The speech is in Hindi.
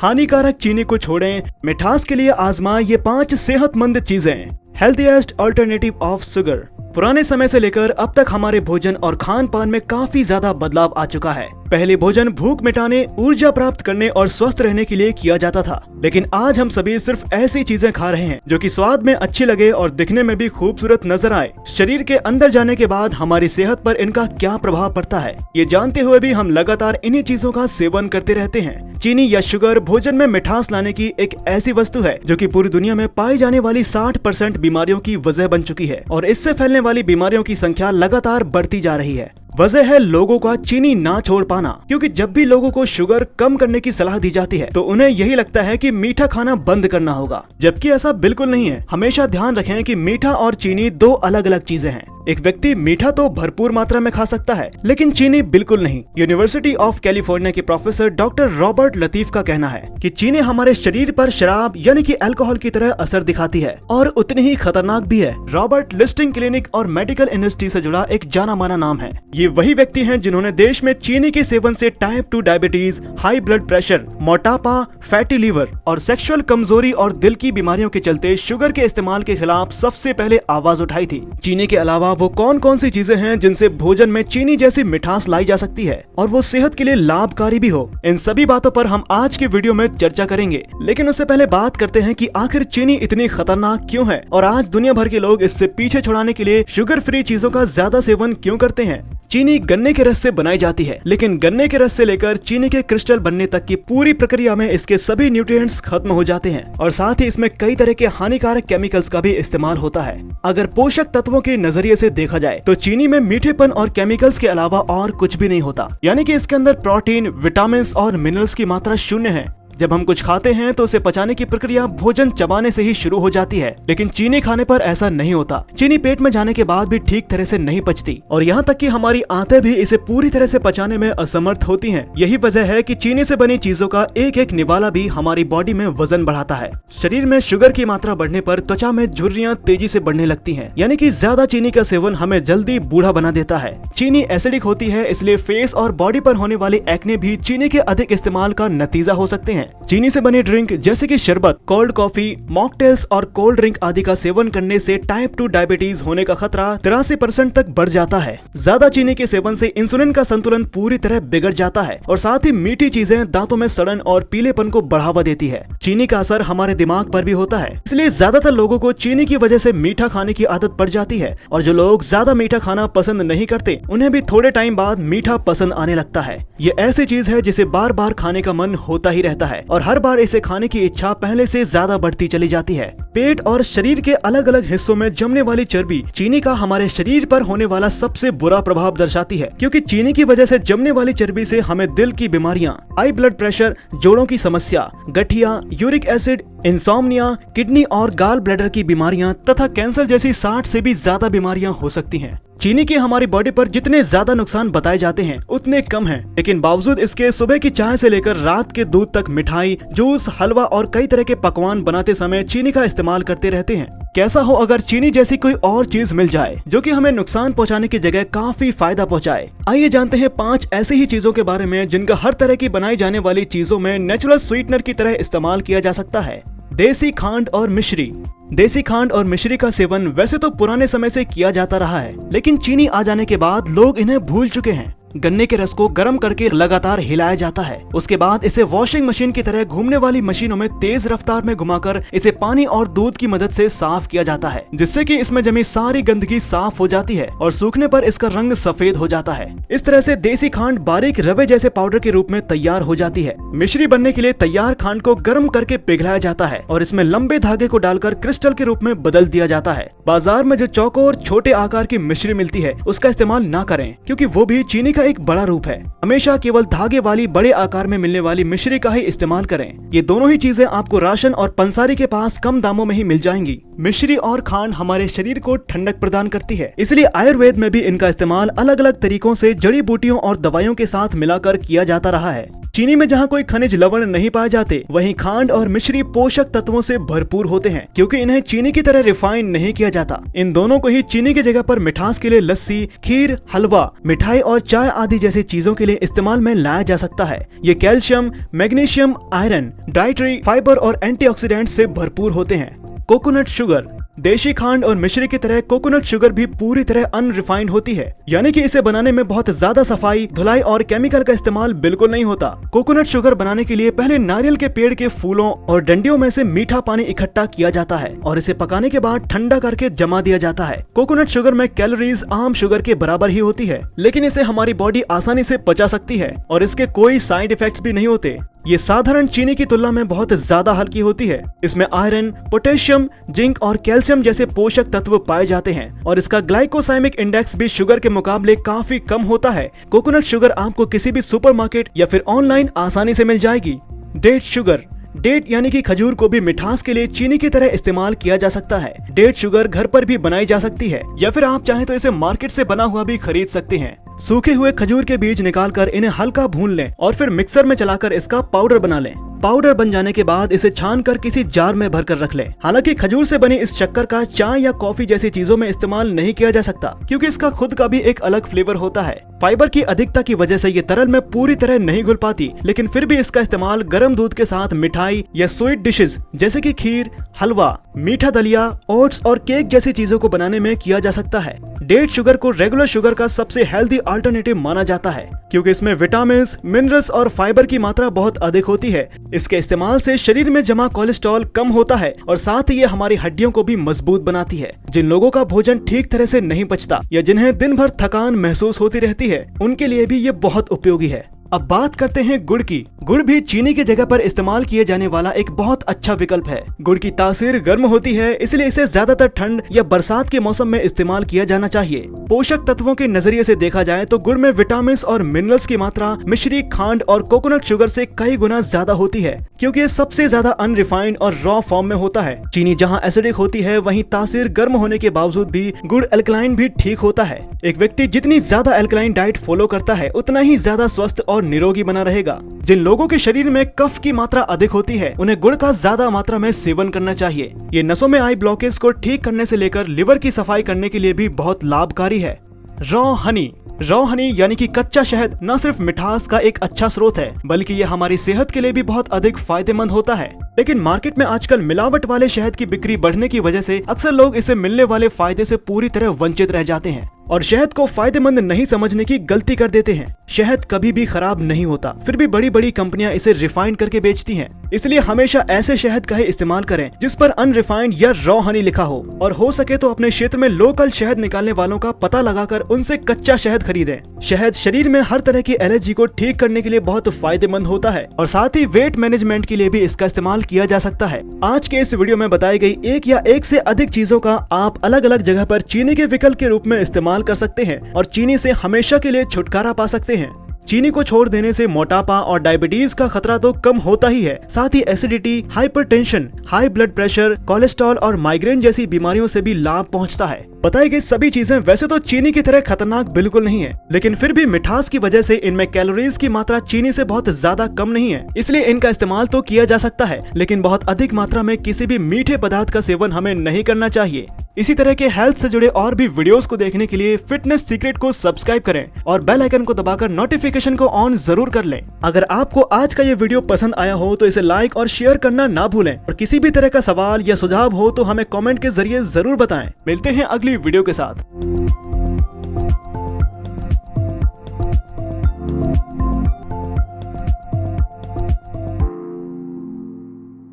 हानिकारक चीनी को छोड़ें, मिठास के लिए आजमाएं ये 5 सेहतमंद चीजें। Healthiest alternative of sugar. पुराने समय से लेकर अब तक हमारे भोजन और खान पान में काफी ज्यादा बदलाव आ चुका है। पहले भोजन भूख मिटाने, ऊर्जा प्राप्त करने और स्वस्थ रहने के लिए किया जाता था, लेकिन आज हम सभी सिर्फ ऐसी चीजें खा रहे हैं जो कि स्वाद में अच्छी लगे और दिखने में भी खूबसूरत नजर आए। शरीर के अंदर जाने के बाद हमारी सेहत पर इनका क्या प्रभाव पड़ता है, ये जानते हुए भी हम लगातार इन्हीं चीजों का सेवन करते रहते हैं। चीनी या शुगर भोजन में मिठास लाने की एक ऐसी वस्तु है जो कि पूरी दुनिया में पाई जाने वाली 60% बीमारियों की वजह बन चुकी है और इससे फैलने वाली बीमारियों की संख्या लगातार बढ़ती जा रही है। वजह है लोगों का चीनी ना छोड़ पाना, क्योंकि जब भी लोगों को शुगर कम करने की सलाह दी जाती है तो उन्हें यही लगता है कि मीठा खाना बंद करना होगा, जबकि ऐसा बिल्कुल नहीं है। हमेशा ध्यान रखें कि मीठा और चीनी 2 अलग अलग चीजें हैं। एक व्यक्ति मीठा तो भरपूर मात्रा में खा सकता है, लेकिन चीनी बिल्कुल नहीं। यूनिवर्सिटी ऑफ कैलिफोर्निया के प्रोफेसर डॉक्टर रॉबर्ट लतीफ का कहना है कि चीनी हमारे शरीर पर शराब यानी कि अल्कोहल की तरह असर दिखाती है और उतनी ही खतरनाक भी है। रॉबर्ट लिस्टिंग क्लिनिक और मेडिकल इंडस्ट्री से जुड़ा एक जाना माना नाम है। ये वही व्यक्ति हैं जिन्होंने देश में चीनी के सेवन से type 2 diabetes, high blood pressure, मोटापा, फैटी लीवर और सेक्सुअल कमजोरी और दिल की बीमारियों के चलते शुगर के इस्तेमाल के खिलाफ सबसे पहले आवाज उठाई थी। चीनी के अलावा वो कौन कौन सी चीजें हैं जिनसे भोजन में चीनी जैसी मिठास लाई जा सकती है और वो सेहत के लिए लाभकारी भी हो, इन सभी बातों पर हम आज के वीडियो में चर्चा करेंगे। लेकिन उससे पहले बात करते हैं कि आखिर चीनी इतनी खतरनाक क्यों है और आज दुनिया भर के लोग इससे पीछे छुड़ाने के लिए शुगर फ्री चीजों का ज्यादा सेवन क्यों करते हैं। चीनी गन्ने के रस से बनाई जाती है, लेकिन गन्ने के रस से लेकर चीनी के क्रिस्टल बनने तक की पूरी प्रक्रिया में इसके सभी न्यूट्रिएंट्स खत्म हो जाते हैं और साथ ही इसमें कई तरह के हानिकारक केमिकल्स का भी इस्तेमाल होता है। अगर पोषक तत्वों के नजरिए से देखा जाए तो चीनी में मीठेपन और केमिकल्स के अलावा और कुछ भी नहीं होता, यानी कि इसके अंदर प्रोटीन, विटामिन और मिनरल्स की मात्रा शून्य है। जब हम कुछ खाते हैं तो उसे पचाने की प्रक्रिया भोजन चबाने से ही शुरू हो जाती है, लेकिन चीनी खाने पर ऐसा नहीं होता। चीनी पेट में जाने के बाद भी ठीक तरह से नहीं पचती और यहाँ तक कि हमारी आंतें भी इसे पूरी तरह से पचाने में असमर्थ होती हैं। यही वजह है कि चीनी से बनी चीजों का एक एक निवाला भी हमारी बॉडी में वजन बढ़ाता है। शरीर में शुगर की मात्रा बढ़ने पर त्वचा में झुर्रियां तेजी से बढ़ने लगती है, यानी कि ज्यादा चीनी का सेवन हमें जल्दी बूढ़ा बना देता है। चीनी एसिडिक होती है, इसलिए फेस और बॉडी पर होने वाली एक्ने भी चीनी के अधिक इस्तेमाल का नतीजा हो सकते हैं। चीनी से बने ड्रिंक जैसे कि शरबत, कोल्ड कॉफी, मॉकटेल्स और कोल्ड ड्रिंक आदि का सेवन करने से टाइप 2 डायबिटीज होने का खतरा 83% तक बढ़ जाता है। ज्यादा चीनी के सेवन से इंसुलिन का संतुलन पूरी तरह बिगड़ जाता है और साथ ही मीठी चीजें दांतों में सड़न और पीलेपन को बढ़ावा देती है। चीनी का असर हमारे दिमाग पर भी होता है, इसलिए ज्यादातर लोगों को चीनी की वजह से मीठा खाने की आदत पड़ जाती है और जो लोग ज्यादा मीठा खाना पसंद नहीं करते उन्हें भी थोड़े टाइम बाद मीठा पसंद आने लगता है। ये ऐसी चीज है जिसे बार बार खाने का मन होता ही रहता है और हर बार इसे खाने की इच्छा पहले से ज्यादा बढ़ती चली जाती है। पेट और शरीर के अलग अलग हिस्सों में जमने वाली चर्बी चीनी का हमारे शरीर पर होने वाला सबसे बुरा प्रभाव दर्शाती है, क्योंकि चीनी की वजह से जमने वाली चर्बी से हमें दिल की बीमारियां, हाई ब्लड प्रेशर, जोड़ों की समस्या, गठिया, यूरिक एसिड, इंसोम्निया, किडनी और गाल ब्लैडर की बीमारियां तथा कैंसर जैसी 60 से भी ज्यादा बीमारियां हो सकती हैं। चीनी के हमारी बॉडी पर जितने ज्यादा नुकसान बताए जाते हैं उतने कम हैं, लेकिन बावजूद इसके सुबह की चाय से लेकर रात के दूध तक मिठाई, जूस, हलवा और कई तरह के पकवान बनाते समय चीनी का इस्तेमाल करते रहते हैं। कैसा हो अगर चीनी जैसी कोई और चीज मिल जाए जो कि हमें नुकसान पहुंचाने की जगह काफी फायदा पहुंचाए। आइए जानते हैं 5 ऐसी ही चीजों के बारे में जिनका हर तरह की बनाई जाने वाली चीजों में नेचुरल स्वीटनर की तरह इस्तेमाल किया जा सकता है। देसी खांड और मिश्री। देसी खांड और मिश्री का सेवन वैसे तो पुराने समय से किया जाता रहा है, लेकिन चीनी आ जाने के बाद लोग इन्हें भूल चुके हैं। गन्ने के रस को गर्म करके लगातार हिलाया जाता है, उसके बाद इसे वॉशिंग मशीन की तरह घूमने वाली मशीनों में तेज रफ्तार में घुमाकर इसे पानी और दूध की मदद से साफ किया जाता है, जिससे कि इसमें जमी सारी गंदगी साफ हो जाती है और सूखने पर इसका रंग सफेद हो जाता है। इस तरह से देसी खांड बारीक रवे जैसे पाउडर के रूप में तैयार हो जाती है। मिश्री बनने के लिए तैयार खांड को गर्म करके पिघलाया जाता है और इसमें लंबे धागे को डालकर क्रिस्टल के रूप में बदल दिया जाता है। बाजार में जो चौकोर छोटे आकार की मिश्री मिलती है उसका इस्तेमाल ना करें, क्योंकि वो भी चीनी का एक बड़ा रूप है। हमेशा केवल धागे वाली बड़े आकार में मिलने वाली मिश्री का ही इस्तेमाल करें। ये दोनों ही चीजें आपको राशन और पंसारी के पास कम दामों में ही मिल जाएंगी। मिश्री और खांड हमारे शरीर को ठंडक प्रदान करती है, इसलिए आयुर्वेद में भी इनका इस्तेमाल अलग अलग तरीकों से जड़ी बूटियों और दवाइयों के साथ मिलाकर किया जाता रहा है। चीनी में जहाँ कोई खनिज लवण नहीं पाए जाते, वहीं खांड और मिश्री पोषक तत्वों से भरपूर होते हैं, क्योंकि इन्हें चीनी की तरह रिफाइन नहीं किया जाता। इन दोनों को ही चीनी की जगह पर मिठास के लिए लस्सी, खीर, हलवा, मिठाई और चाय आदि जैसी चीजों के लिए इस्तेमाल में लाया जा सकता है। ये calcium, magnesium, iron, dietary fibre और एंटीऑक्सीडेंट से भरपूर होते हैं। Coconut sugar. देशी खांड और मिश्री की तरह कोकोनट शुगर भी पूरी तरह अनरिफाइंड होती है, यानी कि इसे बनाने में बहुत ज्यादा सफाई, धुलाई और केमिकल का इस्तेमाल बिल्कुल नहीं होता। कोकोनट शुगर बनाने के लिए पहले नारियल के पेड़ के फूलों और डंडियों में से मीठा पानी इकट्ठा किया जाता है और इसे पकाने के बाद ठंडा करके जमा दिया जाता है। कोकोनट शुगर में कैलोरीज आम शुगर के बराबर ही होती है, लेकिन इसे हमारी बॉडी आसानी से पचा सकती है और इसके कोई साइड इफेक्ट्स भी नहीं होते। ये साधारण चीनी की तुलना में बहुत ज्यादा हल्की होती है। इसमें आयरन, पोटेशियम, जिंक और कैल्शियम जैसे पोषक तत्व पाए जाते हैं और इसका ग्लाइकोसाइमिक इंडेक्स भी शुगर के मुकाबले काफी कम होता है। कोकोनट शुगर आपको किसी भी सुपरमार्केट या फिर ऑनलाइन आसानी से मिल जाएगी। Date sugar. डेट यानी कि खजूर को भी मिठास के लिए चीनी की तरह इस्तेमाल किया जा सकता है। डेट शुगर घर पर भी बनाई जा सकती है या फिर आप चाहें तो इसे मार्केट से बना हुआ भी खरीद सकते हैं। सूखे हुए खजूर के बीज निकालकर इन्हें हल्का भून लें और फिर मिक्सर में चलाकर इसका पाउडर बना लें। पाउडर बन जाने के बाद इसे छानकर किसी जार में भरकर रख लें। हालांकि खजूर से बनी इस शक्कर का चाय या कॉफी जैसी चीजों में इस्तेमाल नहीं किया जा सकता, क्योंकि इसका खुद का भी एक अलग फ्लेवर होता है। फाइबर की अधिकता की वजह से ये तरल में पूरी तरह नहीं घुल पाती, लेकिन फिर भी इसका इस्तेमाल गर्म दूध के साथ मिठाई या स्वीट डिशेज जैसे कि खीर, हलवा, मीठा दलिया, ओट्स और केक जैसी चीजों को बनाने में किया जा सकता है। डेट शुगर को रेगुलर शुगर का सबसे हेल्दी अल्टरनेटिव माना जाता है, क्योंकि इसमें विटामिन, मिनरल्स और फाइबर की मात्रा बहुत अधिक होती है। इसके इस्तेमाल से शरीर में जमा कोलेस्ट्रॉल कम होता है और साथ ही ये हमारी हड्डियों को भी मजबूत बनाती है। जिन लोगों का भोजन ठीक तरह से नहीं पचता या जिन्हें दिन भर थकान महसूस होती रहती है, उनके लिए भी ये बहुत उपयोगी है। अब बात करते हैं गुड़ की। गुड़ भी चीनी की जगह पर इस्तेमाल किए जाने वाला एक बहुत अच्छा विकल्प है। गुड़ की तासीर गर्म होती है, इसलिए इसे ज्यादातर ठंड या बरसात के मौसम में इस्तेमाल किया जाना चाहिए। पोषक तत्वों के नजरिए से देखा जाए तो गुड़ में विटामिन और मिनरल्स की मात्रा मिश्री, खांड और कोकोनट शुगर से कई गुना ज्यादा होती है, क्योंकि ये सबसे ज्यादा अनरिफाइंड और रॉ फॉर्म में होता है। चीनी जहाँ एसिडिक होती है, वहीं तासीर गर्म होने के बावजूद भी गुड़ एल्कलाइन भी ठीक होता है। एक व्यक्ति जितनी ज्यादा एल्कलाइन डाइट फॉलो करता है, उतना ही ज्यादा स्वस्थ और निरोगी बना रहेगा। जिन लोगों के शरीर में कफ की मात्रा अधिक होती है, उन्हें गुड़ का ज्यादा मात्रा में सेवन करना चाहिए। ये नसों में आई ब्लॉकेज को ठीक करने से लेकर लिवर की सफाई करने के लिए भी बहुत लाभकारी है। रॉ हनी। रॉ हनी यानी कि कच्चा शहद न सिर्फ मिठास का एक अच्छा स्रोत है, बल्कि ये हमारी सेहत के लिए भी बहुत अधिक फायदेमंद होता है। लेकिन मार्केट में आजकल मिलावट वाले शहद की बिक्री बढ़ने की वजह से अक्सर लोग इसे मिलने वाले फायदे से पूरी तरह वंचित रह जाते हैं और शहद को फायदेमंद नहीं समझने की गलती कर देते हैं। शहद कभी भी खराब नहीं होता, फिर भी बड़ी बड़ी कंपनियां इसे रिफाइंड करके बेचती हैं। इसलिए हमेशा ऐसे शहद का ही इस्तेमाल करें जिस पर अनरिफाइंड या रॉ हनी लिखा हो, और हो सके तो अपने क्षेत्र में लोकल शहद निकालने वालों का पता लगाकर उनसे कच्चा शहद खरीदें। शहद शरीर में हर तरह की एलर्जी को ठीक करने के लिए बहुत फायदेमंद होता है और साथ ही वेट मैनेजमेंट के लिए भी इसका इस्तेमाल किया जा सकता है। आज के इस वीडियो में बताई गई एक या एक से अधिक चीजों का आप अलग अलग जगह पर चीनी के विकल्प के रूप में इस्तेमाल कर सकते हैं और चीनी से हमेशा के लिए छुटकारा पा सकते हैं। चीनी को छोड़ देने से मोटापा और डायबिटीज का खतरा तो कम होता ही है, साथ ही acidity, hypertension, high blood pressure, cholesterol और माइग्रेन जैसी बीमारियों से भी लाभ पहुंचता है। बताई गई सभी चीजें वैसे तो चीनी की तरह खतरनाक बिल्कुल नहीं है, लेकिन फिर भी मिठास की वजह से इनमें कैलोरीज की मात्रा चीनी से बहुत ज्यादा कम नहीं है। इसलिए इनका इस्तेमाल तो किया जा सकता है, लेकिन बहुत अधिक मात्रा में किसी भी मीठे पदार्थ का सेवन हमें नहीं करना चाहिए। इसी तरह के हेल्थ से जुड़े और भी वीडियोस को देखने के लिए फिटनेस सीक्रेट को सब्सक्राइब करें और बेल आइकन को दबाकर नोटिफिकेशन को ऑन जरूर कर लें। अगर आपको आज का ये वीडियो पसंद आया हो तो इसे लाइक और शेयर करना ना भूलें और किसी भी तरह का सवाल या सुझाव हो तो हमें कमेंट के जरिए जरूर बताएं। मिलते हैं अगली वीडियो के साथ।